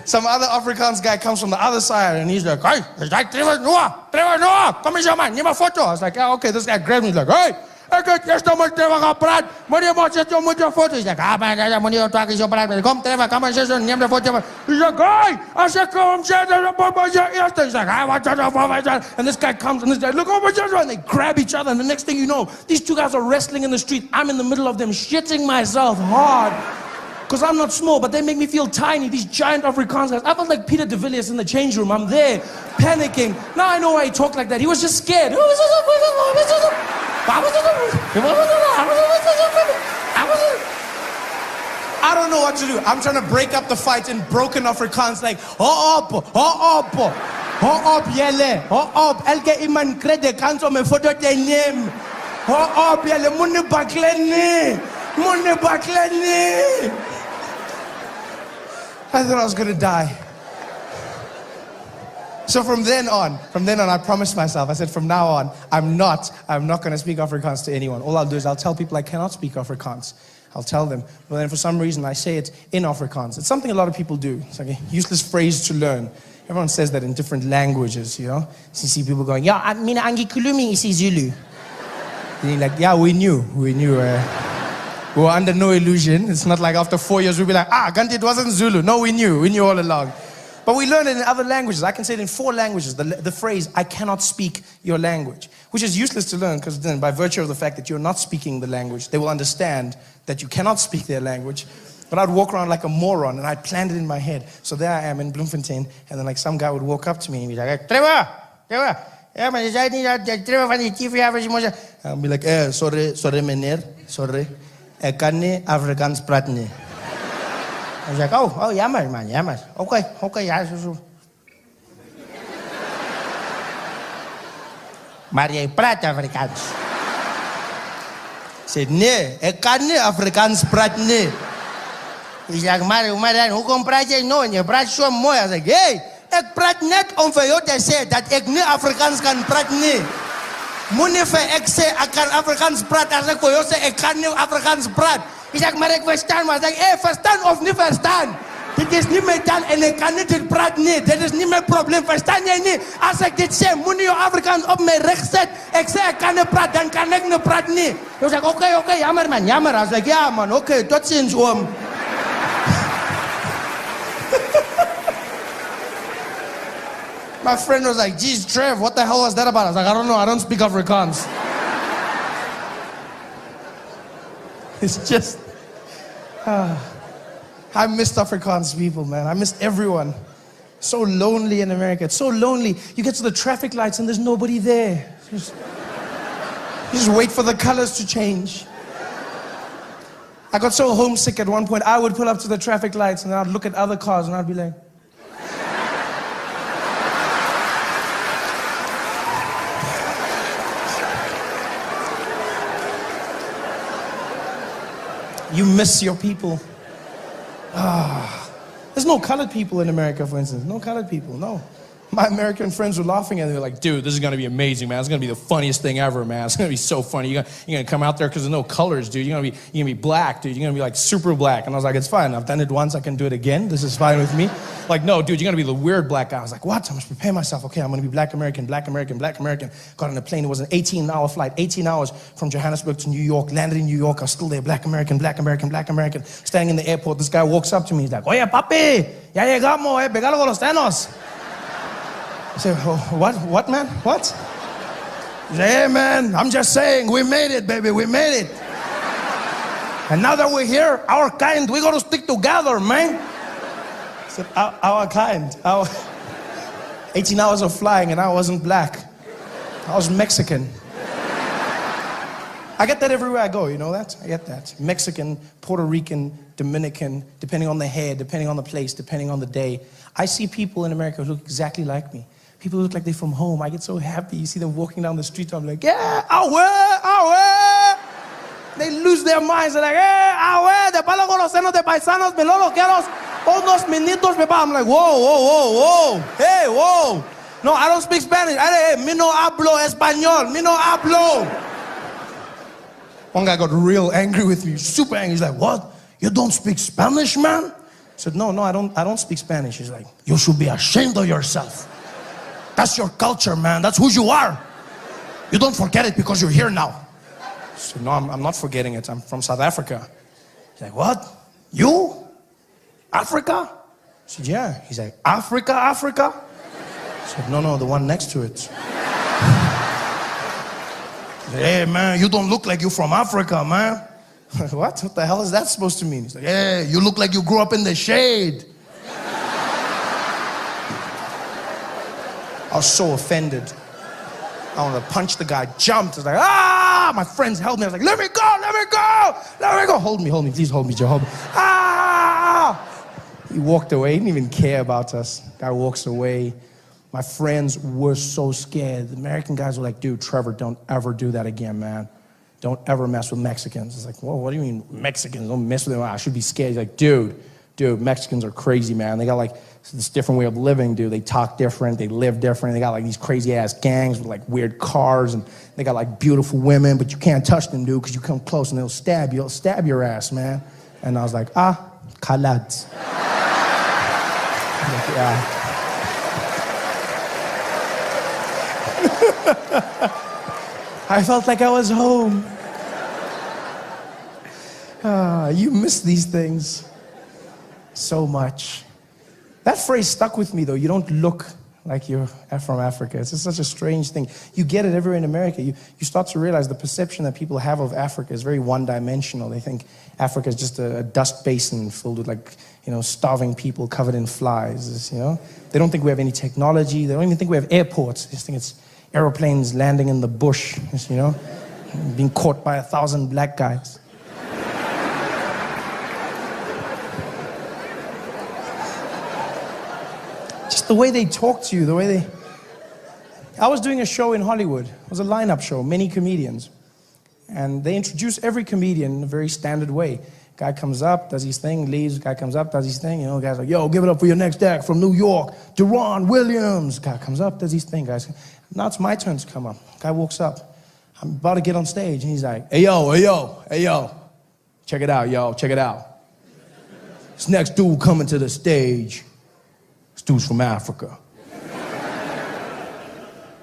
some other Afrikaans guy comes from the other side and he's like, hey, is that Trevor Noah, come here man, neem 'n foto. I was like, yeah, okay, this guy grabs me, he's like, hey, ek het eers met Trevor gepraat, maar jy moet sit met jou foto. He's like, man, jy moet nie jou twak is jou praat. Kom Trevor, kom eens zo, neem de foto. He's like, hey, as ek kom sê, he's like, what's that? And this guy comes and this guy, look over here, and they grab each other, and the next thing you know, these two guys are wrestling in the street. I'm in the middle of them, shitting myself hard. Because I'm not small, but they make me feel tiny, these giant Afrikaans guys. I felt like Peter de Villiers in the change room. I'm there, panicking. Now I know why he talked like that. He was just scared. I don't know what to do. I'm trying to break up the fight in broken Afrikaans, like, yele, elke iemand krijgt de kans om een foto te nemen. Yele, moet bakleni. I thought I was going to die. So from then on, I promised myself, I said, from now on, I'm not going to speak Afrikaans to anyone. All I'll do is I'll tell people I cannot speak Afrikaans. I'll tell them. But then for some reason, I say it in Afrikaans. It's something a lot of people do. It's like a useless phrase to learn. Everyone says that in different languages, you know? So you see people going, yeah, mina angikhulumi isiZulu. And you're like, yeah, we knew. We were under no illusion. It's not like after 4 years we'll be like, Ganti, it wasn't Zulu. No, we knew all along. But we learn it in other languages. I can say it in 4 languages, the phrase, I cannot speak your language, which is useless to learn because then by virtue of the fact that you're not speaking the language, they will understand that you cannot speak their language. But I'd walk around like a moron and I'd planned it in my head. So there I am in Bloemfontein and then like some guy would walk up to me and be like, Trevor, yeah man, is that niet dat Trevor van die TV-avers? I'll be like, sorry meneer, sorry. Ik kan niet Afrikaans praten. Hij zegt, oh, jammer man, jammer. Oké, ja, zo. Maar jij praat Afrikaans. Ik zeg, nee, ik kan niet Afrikaans praten. Hij zegt, maar hoe kom praat jij nou? Je praat zo mooi. Hij zegt, hey, ik praat net om voor jou te zeggen dat ik niet Afrikaans kan praten. Moenife, ik zeg, ik kan Afrikaans praten. Als ik voor jou zeg, ik kan niet Afrikaans praten. Ik zeg, maar ik verstaan. Maar ik zeg, verstaan of niet verstaan? Dit is niet mijn taal en ik kan niet dit praten. Nee, dit is niet mijn probleem. Verstaan jij niet? Als ik dit zeg, moet je Afrikaans op mijn recht zetten. Ik zeg, ik kan niet praten, dan kan ik niet praten. Nee. Ik zeg, oké, jammer man, jammer. Hij zegt, ja man, oké, tot ziens oom. My friend was like, geez, Trev, what the hell was that about? I was like, I don't know, I don't speak Afrikaans. It's just, I missed Afrikaans people, man. I missed everyone. So lonely in America. It's so lonely. You get to the traffic lights and there's nobody there. You just wait for the colors to change. I got so homesick at one point, I would pull up to the traffic lights and I'd look at other cars and I'd be like, you miss your people. There's no colored people in America, for instance. No colored people, no. My American friends were laughing at me. They were like, dude, this is going to be amazing, man. It's going to be the funniest thing ever, man. It's going to be so funny. You're going to come out there because there's no colors, dude. You're going to be black, dude. You're going to be like super black. And I was like, it's fine. I've done it once. I can do it again. This is fine with me. Like, no, dude, you're going to be the weird black guy. I was like, what? I must prepare myself. Okay, I'm going to be black American, black American, black American. Got on a plane. It was an 18-hour flight, 18 hours from Johannesburg to New York. Landed in New York. I was still there, black American, black American, black American. Standing in the airport, this guy walks up to me. He's like, oye, papi, ya llegamos, pegalo con los tenos. I said, oh, what, man? What? He said, hey, man, I'm just saying, we made it, baby, we made it. And now that we're here, our kind, we're going to stick together, man. I said, our kind. 18 hours of flying and I wasn't black. I was Mexican. I get that everywhere I go, you know that? I get that. Mexican, Puerto Rican, Dominican, depending on the hair, depending on the place, depending on the day. I see people in America who look exactly like me. People look like they're from home. I get so happy. You see them walking down the street. I'm like, yeah, awe. They lose their minds. They're like, awe, de palo con los senos de paisanos, melón los quiero, unos minitos, papá. I'm like, whoa. Hey, whoa. No, I don't speak Spanish. Hey, mi no hablo español. Mi no hablo. One guy got real angry with me, super angry. He's like, what? You don't speak Spanish, man? I said, no, I don't speak Spanish. He's like, you should be ashamed of yourself. That's your culture, man. That's who you are. You don't forget it because you're here now. I said, no, I'm not forgetting it. I'm from South Africa. He's like, what? You? Africa? I said, yeah. He's like, Africa? I said, no, the one next to it. He said, hey, man, you don't look like you're from Africa, man. What the hell is that supposed to mean? He's like, hey, you look like you grew up in the shade. I was so offended. I wanted to punch the guy, jumped. I was like, ah! My friends held me. I was like, let me go. Hold me, please hold me, Joe. Hold me. Ah! He walked away. He didn't even care about us. Guy walks away. My friends were so scared. The American guys were like, dude, Trevor, don't ever do that again, man. Don't ever mess with Mexicans. It's like, whoa, what do you mean Mexicans? Don't mess with them. I should be scared. He's like, dude, Mexicans are crazy, man. They got like this different way of living, dude. They talk different. They live different. They got like these crazy ass gangs with like weird cars, and they got like beautiful women, but you can't touch them, dude, because you come close and they'll stab you. They'll stab your ass, man. And I was like, kalads. Like, yeah. I felt like I was home. You miss these things so much. That phrase stuck with me, though. You don't look like you're from Africa. It's just such a strange thing. You get it everywhere in America. You start to realize the perception that people have of Africa is very one-dimensional. They think Africa is just a dust basin filled with, like, starving people covered in flies. They don't think we have any technology. They don't even think we have airports. They just think it's aeroplanes landing in the bush, being caught by 1,000 black guys. Just the way they talk to you, I was doing a show in Hollywood. It was a lineup show, many comedians. And they introduce every comedian in a very standard way. Guy comes up, does his thing, leaves. Guy comes up, does his thing. Guy's like, yo, give it up for your next act from New York, Deron Williams. Guy comes up, does his thing, guys. Now it's my turn to come up. Guy walks up. I'm about to get on stage, and he's like, hey, yo. Check it out, yo, check it out. This next dude coming to the stage. This dude's from Africa.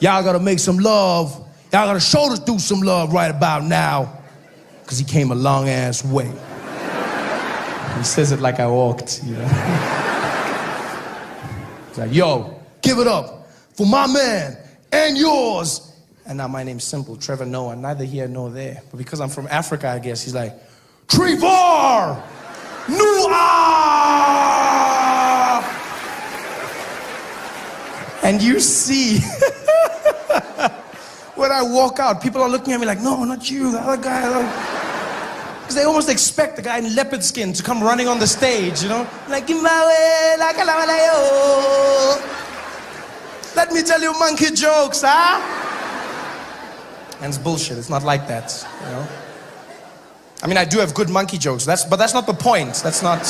Y'all gotta make some love. Y'all gotta show this dude some love right about now, because he came a long ass way. He says it like I walked, He's like, yo, give it up for my man and yours. And now my name's simple, Trevor Noah, neither here nor there. But because I'm from Africa, I guess, he's like, Trevor Noah! And you see, when I walk out, people are looking at me like, no, not you, the other guy. Because they almost expect the guy in leopard skin to come running on the stage, Like, let me tell you monkey jokes, huh? And it's bullshit. It's not like that, I mean, I do have good monkey jokes, but that's not the point. That's not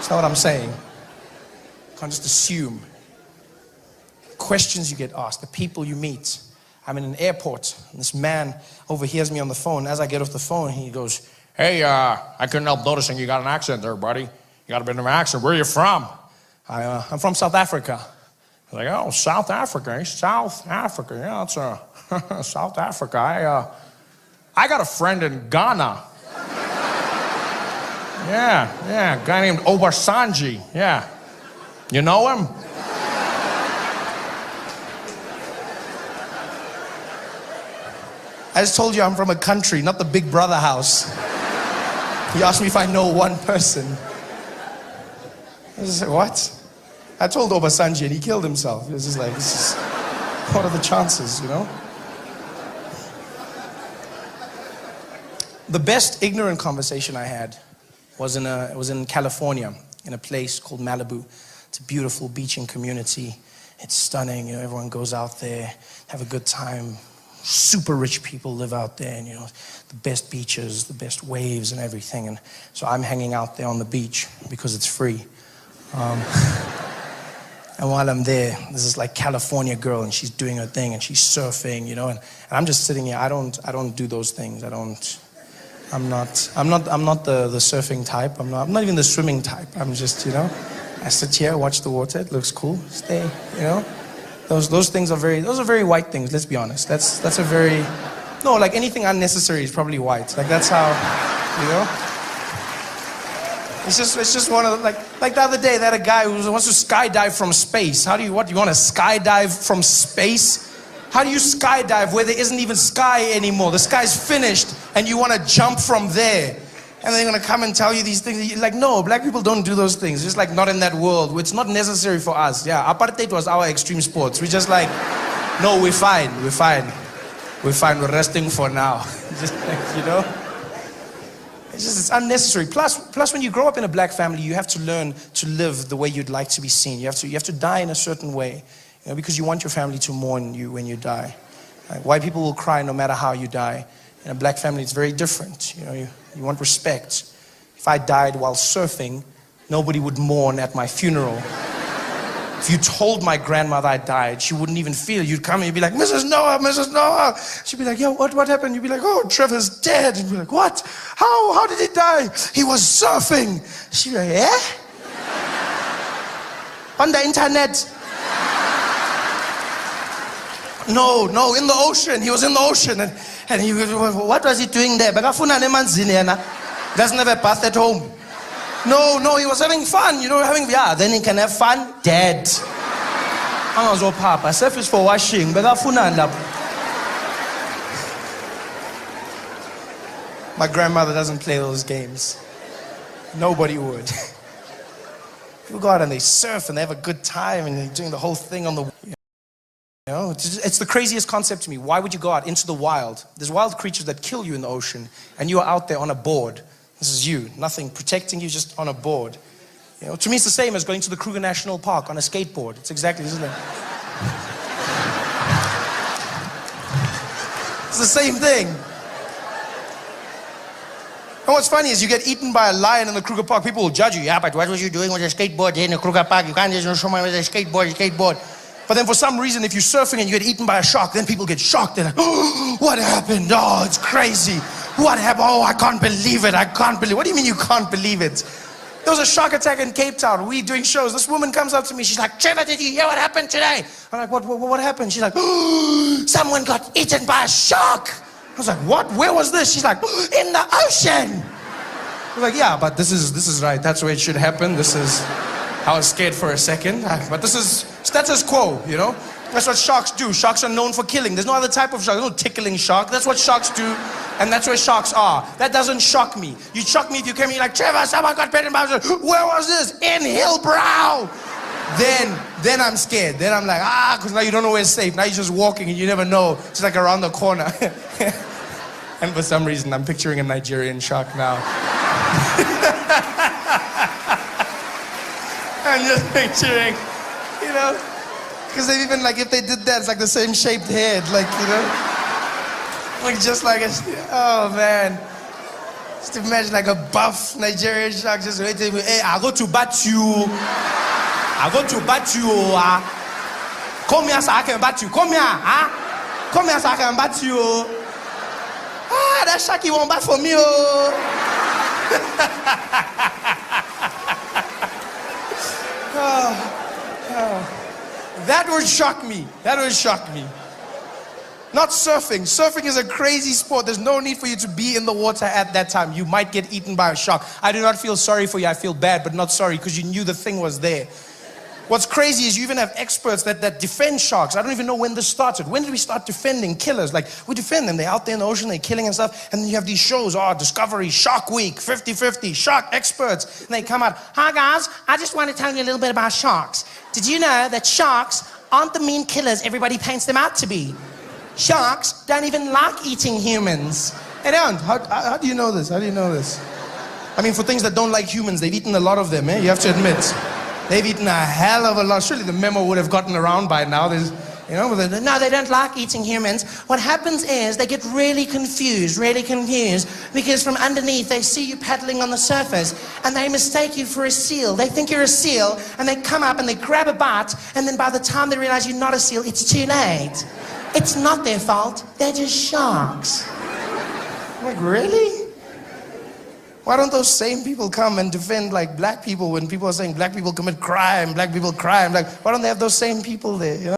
what I'm saying. You can't just assume. Questions you get asked, the people you meet. I'm in an airport, and this man overhears me on the phone. As I get off the phone, he goes, hey, I couldn't help noticing you got an accent there, buddy. You got a bit of an accent. Where are you from? I'm from South Africa. I'm like, oh, South Africa, South Africa. Yeah, that's South Africa. I got a friend in Ghana. Yeah, a guy named Obasanjo. Yeah. You know him? I just told you I'm from a country, not the Big Brother house. He asked me if I know one person. I just said, what? I told Obasanjo and he killed himself. It was just like, what are the chances, The best ignorant conversation I had was in California, in a place called Malibu. It's a beautiful beaching community. It's stunning, everyone goes out there, have a good time. Super rich people live out there, and the best beaches, the best waves and everything. And so I'm hanging out there on the beach because it's free. And while I'm there, there's this like California girl, and she's doing her thing, and she's surfing, and I'm just sitting here. I don't do those things. I I'm not the surfing type. I'm not even the swimming type. I'm just, I sit here, watch the water. It looks cool. Stay, Those things are very white things. Let's be honest. That's a very, no, like anything unnecessary is probably white. Like that's how, It's just one of the, like the other day, they had a guy who wants to skydive from space. You want to skydive from space? How do you skydive where there isn't even sky anymore? The sky's finished and you want to jump from there. And they're going to come and tell you these things. You're like, no, black people don't do those things. Just like not in that world. It's not necessary for us. Yeah, apartheid was our extreme sports. We're just like, no, we're fine. We're resting for now. Just like, it's unnecessary. Plus, when you grow up in a black family, you have to learn to live the way you'd like to be seen. You have to die in a certain way, because you want your family to mourn you when you die. Like, white people will cry no matter how you die. In a black family, it's very different. You want respect. If I died while surfing, nobody would mourn at my funeral. If you told my grandmother I died, she wouldn't even feel it. You'd come and you'd be like, Mrs. Noah. She'd be like, yo, what happened? You'd be like, oh, Trevor's dead. And you'd be like, what? How did he die? He was surfing. She'd be like, yeah? On the internet? No, in the ocean. He was in the ocean. And he, what was he doing there? Doesn't have a bath at home. No, he was having fun, then he can have fun, dead. Papa, surf is for washing, my grandmother doesn't play those games. Nobody would. People go out and they surf and they have a good time and they're doing the whole thing on the... It's the craziest concept to me. Why would you go out into the wild? There's wild creatures that kill you in the ocean and you are out there on a board. This is you, nothing protecting you, just on a board. To me it's the same as going to the Kruger National Park on a skateboard. It's exactly, isn't it? It's the same thing. And what's funny is you get eaten by a lion in the Kruger Park, people will judge you. Yeah, but what was you doing with a skateboard here in the Kruger Park? You can't just show me with a skateboard. But then for some reason, if you're surfing and you get eaten by a shark, then people get shocked. They're like, oh, what happened? Oh, it's crazy. What happened? Oh, I can't believe it. What do you mean you can't believe it? There was a shark attack in Cape Town. We doing shows. This woman comes up to me. She's like, Trevor, did you hear what happened today? I'm like, what happened? She's like, oh, someone got eaten by a shark. I was like, what? Where was this? She's like, in the ocean. I was like, yeah, but this is right. That's where it should happen. I was scared for a second, but this is status quo, That's what sharks do. Sharks are known for killing. There's no other type of shark. There's no tickling shark. That's what sharks do, and that's where sharks are. That doesn't shock me. You'd shock me if you came in like, Trevor, someone got bitten by a shark. Where was this? In Hillbrow. Then I'm scared. Then I'm like, because now you don't know where it's safe. Now you're just walking and you never know. It's like around the corner. And for some reason, I'm picturing a Nigerian shark now. I'm just picturing, because they've even, like, if they did that, it's like the same shaped head, like, like just like a, oh man. Just imagine like a buff Nigerian shark just waiting, hey, I go to bat you. Come here so I can bat you. Come here, Come here so I can bat you. That sharky won't bat for me, That would shock me. Not surfing. Surfing is a crazy sport. There's no need for you to be in the water at that time. You might get eaten by a shark. I do not feel sorry for you. I feel bad, but not sorry because you knew the thing was there. What's crazy is you even have experts that defend sharks. I don't even know when this started. When did we start defending killers? Like, we defend them. They're out there in the ocean, they're killing and stuff. And then you have these shows, Discovery, Shark Week, 50-50, shark experts. And they come out, hi guys, I just want to tell you a little bit about sharks. Did you know that sharks aren't the mean killers everybody paints them out to be? Sharks don't even like eating humans. They don't. How do you know this? I mean, for things that don't like humans, they've eaten a lot of them, You have to admit. They've eaten a hell of a lot. Surely the memo would have gotten around by now. No, they don't like eating humans. What happens is they get really confused, because from underneath they see you paddling on the surface and they mistake you for a seal. They think you're a seal and they come up and they grab a bite, and then by the time they realize you're not a seal, it's too late. It's not their fault. They're just sharks. I'm like, really? Why don't those same people come and defend like black people when people are saying black people commit crime, black people crime? Like, why don't they have those same people there? You know?